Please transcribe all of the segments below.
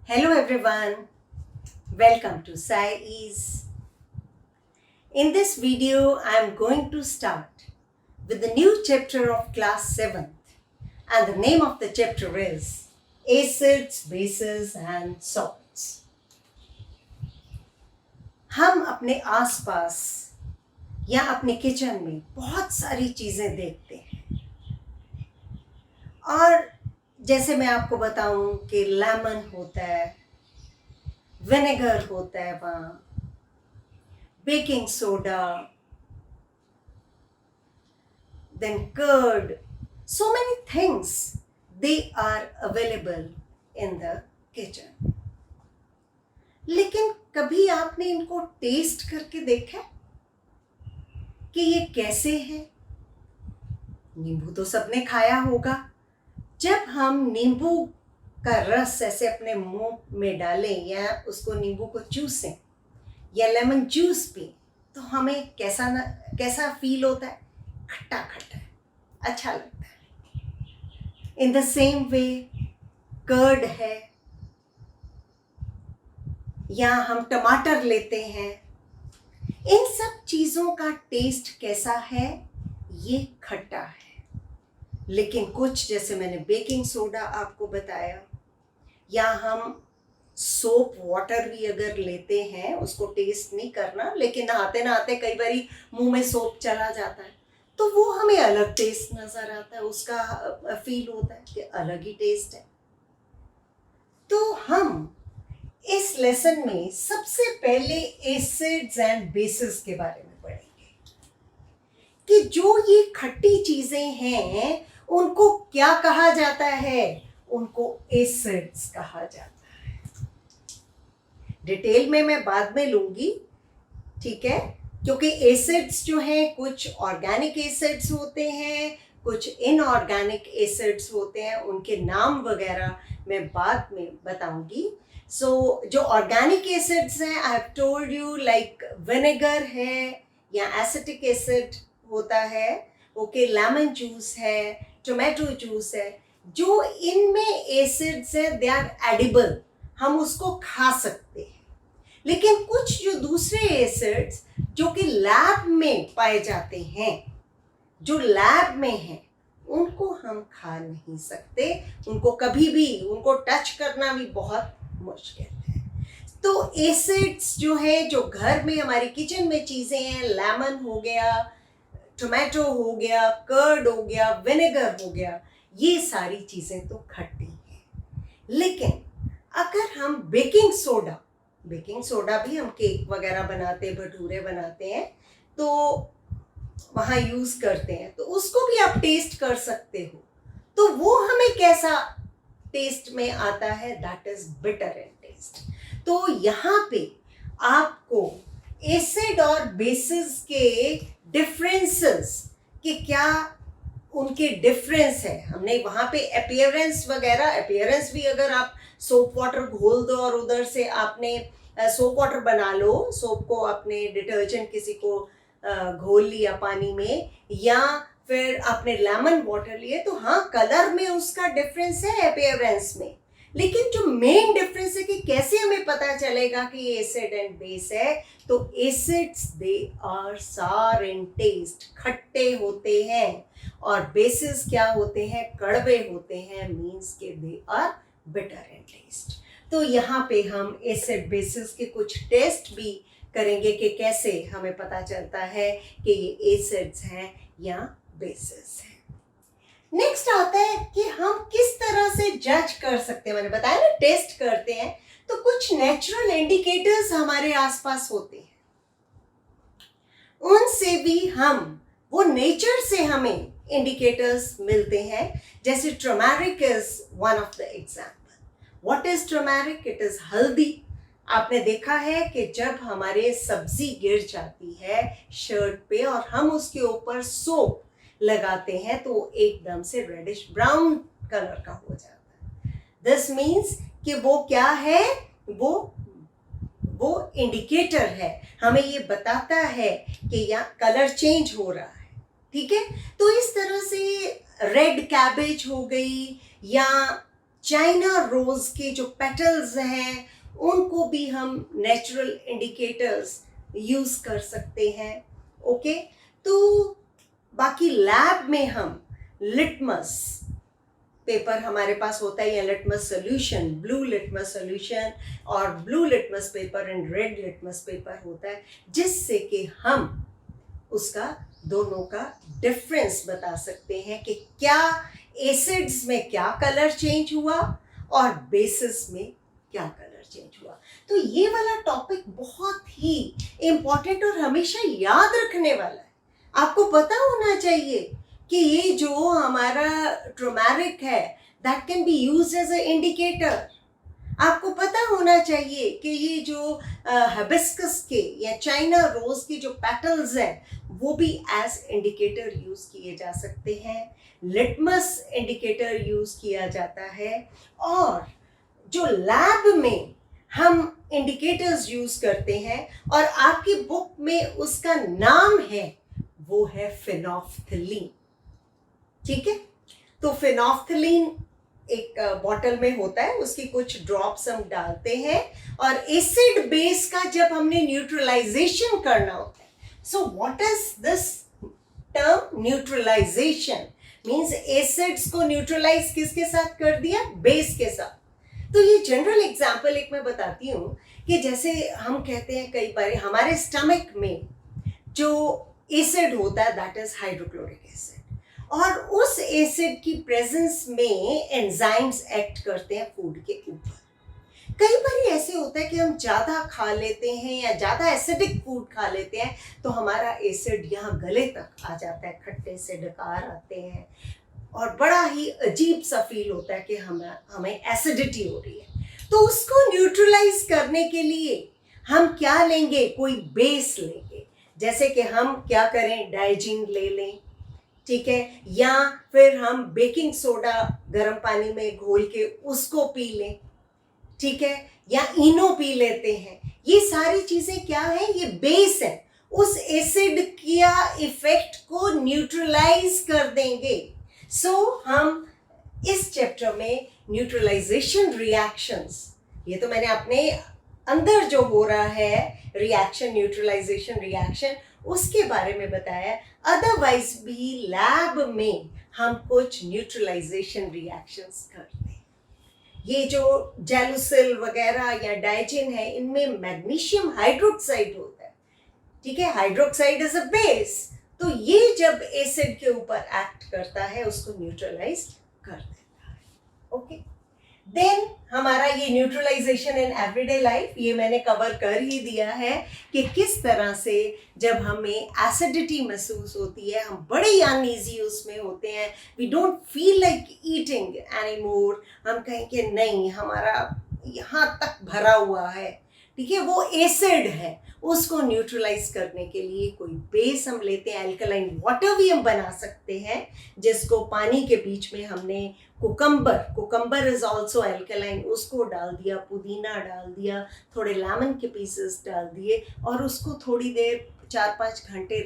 Hello everyone, welcome to Sai Ease. In this video, I am going to start with the new chapter of class 7th, and the name of the chapter is Acids, Bases and Salts. हम अपने आसपास या अपने kitchen में बहुत सारी चीज़ें देखते हैं और जैसे मैं आपको बताऊं कि लेमन होता है, विनेगर होता है, वहाँ baking soda, then curd, so many things they are available in the kitchen. लेकिन कभी आपने इनको टेस्ट करके देखा कि ये कैसे है? नींबू तो सबने खाया होगा। जब हम नींबू का रस ऐसे अपने मुंह में डालें या उसको नींबू को चूसें या लेमन जूस पिए तो हमें कैसा फील होता है? खट्टा खट्टा, अच्छा लगता है। In the same way curd है या हम टमाटर लेते हैं, इन सब चीज़ों का टेस्ट कैसा है? ये खट्टा है। लेकिन कुछ, जैसे मैंने बेकिंग सोडा आपको बताया, या हम सोप वाटर भी अगर लेते हैं, उसको टेस्ट नहीं करना, लेकिन नहाते नहाते कई बारी मुंह में सोप चला जाता है तो वो हमें अलग टेस्ट नज़र आता है, उसका फील होता है कि अलग ही टेस्ट है। तो हम इस लेसन में सबसे पहले एसिड्स एंड बेसिस के बारे में पढ़ेंगे कि जो ये खट्टी चीज़ें हैं उनको क्या कहा जाता है? उनको एसिड्स कहा जाता है। डिटेल में मैं बाद में लूंगी, ठीक है? क्योंकि एसिड्स जो हैं, कुछ ऑर्गेनिक एसिड्स होते हैं, कुछ इनऑर्गेनिक एसिड्स होते हैं, उनके नाम वगैरह मैं बाद में बताऊंगी। सो जो ऑर्गेनिक एसिड्स हैं, I have told you, like vinegar है या एसिटिक एसिड होता है, ओके, लेमन जूस है, टोमेटो जूस है, जो इनमें एसिड्स है दे आर एडिबल, हम उसको खा सकते हैं। लेकिन कुछ जो दूसरे एसिड्स जो कि लैब में पाए जाते हैं, जो लैब में हैं, उनको हम खा नहीं सकते, उनको कभी भी, उनको टच करना भी बहुत मुश्किल है। तो एसिड्स जो है, जो घर में हमारी किचन में चीज़ें हैं, लेमन हो गया, टोमेटो हो गया, कर्ड हो गया, विनेगर हो गया, ये सारी चीज़ें तो खट्टी हैं। लेकिन अगर हम बेकिंग सोडा भी हम केक वगैरह बनाते हैं, भटूरे बनाते हैं, तो वहाँ यूज़ करते हैं, तो उसको भी आप टेस्ट कर सकते हो। तो वो हमें कैसा टेस्ट में आता है? That is bitter in taste. तो यहाँ पे आपको एसिड और बेसिस के डिफरेंसेस के क्या उनके डिफरेंस है, हमने वहाँ पे अपीयरेंस भी, अगर आप सोप वाटर घोल दो और उधर से आपने सोप वाटर बना लो, सोप को आपने डिटर्जेंट किसी को घोल लिया पानी में, या फिर आपने लेमन वाटर लिए, तो हाँ, कलर में उसका डिफरेंस है, अपीयरेंस में। लेकिन जो मेन डिफरेंस है कि कैसे हमें पता चलेगा कि ये एसिड एंड बेस है, तो एसिड्स दे आर सार इन टेस्ट, खट्टे होते हैं, और बेसिस क्या होते हैं? कड़वे होते हैं, मीन्स के they are bitter in taste. तो यहाँ पे हम एसिड बेसिस के कुछ टेस्ट भी करेंगे कि कैसे हमें पता चलता है कि ये एसिड्स हैं या बेसिस हैं। नेक्स्ट आता है कि हम किस तरह से जज कर सकते हैं। मैंने बताया ना, टेस्ट करते हैं, तो कुछ नेचुरल इंडिकेटर्स हमारे आसपास होते हैं, उनसे भी हम, वो नेचर से हमें इंडिकेटर्स मिलते हैं। जैसे turmeric is one of the example. What is turmeric? It is हल्दी। आपने देखा है कि जब हमारे सब्जी गिर जाती है शर्ट पे और हम उसके ऊपर सोप लगाते हैं तो एकदम से रेडिश ब्राउन कलर का हो जाता है। दिस मीन्स कि वो क्या है? वो इंडिकेटर है, हमें ये बताता है कि यहाँ कलर चेंज हो रहा है, ठीक है? तो इस तरह से रेड कैबेज हो गई या चाइना रोज के जो पेटल्स हैं उनको भी हम नेचुरल इंडिकेटर्स यूज कर सकते हैं। ओके, तो बाकी लैब में हम लिटमस पेपर हमारे पास होता है, या litmus solution, blue litmus solution और blue litmus paper and red litmus paper होता है, जिससे कि हम उसका दोनों का डिफरेंस बता सकते हैं कि क्या एसिड्स में क्या कलर चेंज हुआ और बेसिस में क्या कलर चेंज हुआ। तो ये वाला टॉपिक बहुत ही इम्पोर्टेंट और हमेशा याद रखने वाला है। आपको पता होना चाहिए कि ये जो हमारा टर्मरिक है that can be used as a indicator. आपको पता होना चाहिए कि ये जो हिबिस्कस के या चाइना रोज के जो पेटल्स हैं वो भी एज इंडिकेटर यूज किए जा सकते हैं, लिटमस इंडिकेटर यूज किया जाता है। और जो लैब में हम इंडिकेटर्स यूज करते हैं और आपकी बुक में उसका नाम है वो है फेनोल्फथलीन। ठीक है, तो फेनोल्फथलीन एक बॉटल में होता है, उसकी कुछ ड्रॉप्स हम डालते हैं और एसिड बेस का जब हमने न्यूट्रलाइजेशन करना होता है। So what is this term neutralization? Means acids को न्यूट्रलाइज किसके साथ कर दिया? बेस के साथ। तो ये जनरल एग्जांपल एक मैं बताती हूँ कि जैसे हम कहते हैं कई बार हमारे स्टमक में जो एसिड होता है दैट इज हाइड्रोक्लोरिक एसिड, और उस एसिड की प्रेजेंस में एंजाइम्स एक्ट करते हैं फूड के ऊपर। कई बार ऐसे होता है कि हम ज़्यादा खा लेते हैं या ज़्यादा एसिडिक फूड खा लेते हैं तो हमारा एसिड यहाँ गले तक आ जाता है, खट्टे से डकार आते हैं और बड़ा ही अजीब सा फील होता है कि हमें एसिडिटी हो रही है। तो उसको न्यूट्रलाइज करने के लिए हम क्या लेंगे? कोई बेस लेंगे। जैसे कि हम क्या करें, डाइजिन ले लें, ठीक है, या फिर हम बेकिंग सोडा गर्म पानी में घोल के उसको पी लें, ठीक है, या इनो पी लेते हैं। ये सारी चीजें क्या है? ये बेस है, उस एसिड का इफेक्ट को न्यूट्रलाइज कर देंगे। सो हम इस चैप्टर में न्यूट्रलाइजेशन रिएक्शंस, ये तो मैंने अपने अंदर जो हो रहा है रिएक्शन, न्यूट्रलाइजेशन रिएक्शन, उसके बारे में बताया। अदरवाइज भी लैब में हम कुछ न्यूट्रलाइजेशन रिएक्शंस करते हैं। ये जो जेलुसिल वगैरह या डाइजिन है, इनमें मैग्नीशियम हाइड्रोक्साइड होता है, ठीक है, हाइड्रोक्साइड इज अ बेस। तो ये जब एसिड के ऊपर एक्ट करता है उसको न्यूट्रलाइज कर देता है। ओके, देन हमारा ये न्यूट्रलाइजेशन इन एवरीडे लाइफ, ये मैंने कवर कर ही दिया है कि किस तरह से जब हमें एसिडिटी महसूस होती है, हम बड़े अनईजी उसमें होते हैं, we don't feel like eating anymore, हम कहें कि नहीं हमारा यहाँ तक भरा हुआ है, ठीक है, वो एसिड है, उसको न्यूट्रलाइज करने के लिए कोई बेस हम लेते हैं। अल्कलाइन वाटर भी हम बना सकते हैं, जिसको पानी के बीच में हमने कुकम्बर इज ऑल्सो अल्कलाइन, उसको डाल दिया, पुदीना डाल दिया, थोड़े लेमन के पीसेस डाल दिए और उसको थोड़ी देर 4-5 घंटे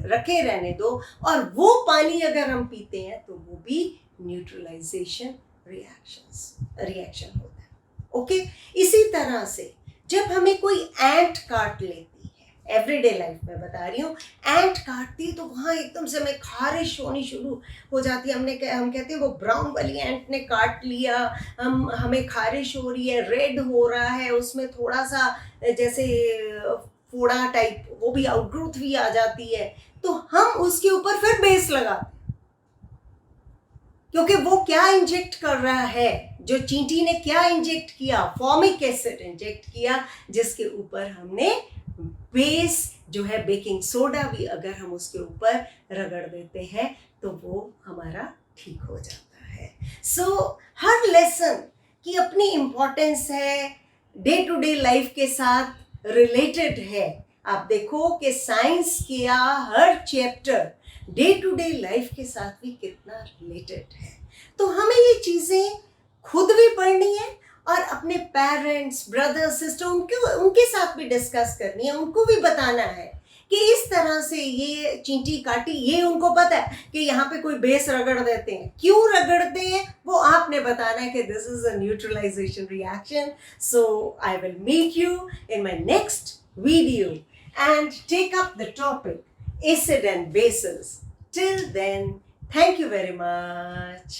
रखे रहने दो, और वो पानी अगर हम पीते हैं तो वो भी न्यूट्रलाइजेशन रिएक्शन होता है। ओके, इसी तरह से जब हमें कोई एंट काट लेती है, एवरीडे लाइफ में बता रही हूँ, एंट काटती है तो वहाँ एकदम से हमें खारिश होनी शुरू हो जाती है। हम कहते हैं वो ब्राउन वाली एंट ने काट लिया, हमें खारिश हो रही है, रेड हो रहा है, उसमें थोड़ा सा जैसे फोड़ा टाइप वो भी आउटग्रोथ भी आ जाती है, तो हम उसके ऊपर फिर बेस लगाते हैं, क्योंकि वो क्या इंजेक्ट कर रहा है, जो चींटी ने क्या इंजेक्ट किया, फॉर्मिक एसिड इंजेक्ट किया, जिसके ऊपर हमने बेस जो है बेकिंग सोडा भी अगर हम उसके ऊपर रगड़ देते हैं तो वो हमारा ठीक हो जाता है। सो हर लेसन की अपनी इम्पोर्टेंस है, डे टू डे लाइफ के साथ रिलेटेड है। आप देखो कि साइंस किया हर chapter day to day life के साथ भी कितना रिलेटेड है। तो हमें ये चीज़ें खुद भी पढ़नी है और अपने पेरेंट्स, ब्रदर, सिस्टर उनके साथ भी डिस्कस करनी है, उनको भी बताना है कि इस तरह से ये चींटी काटी, ये उनको पता है कि यहाँ पे कोई बेस रगड़ देते हैं। क्यों रगड़ते हैं वो आपने बताना है कि this is a neutralization reaction. So I will meet you in my next video and take up the topic acid and bases. Till then, thank you very much.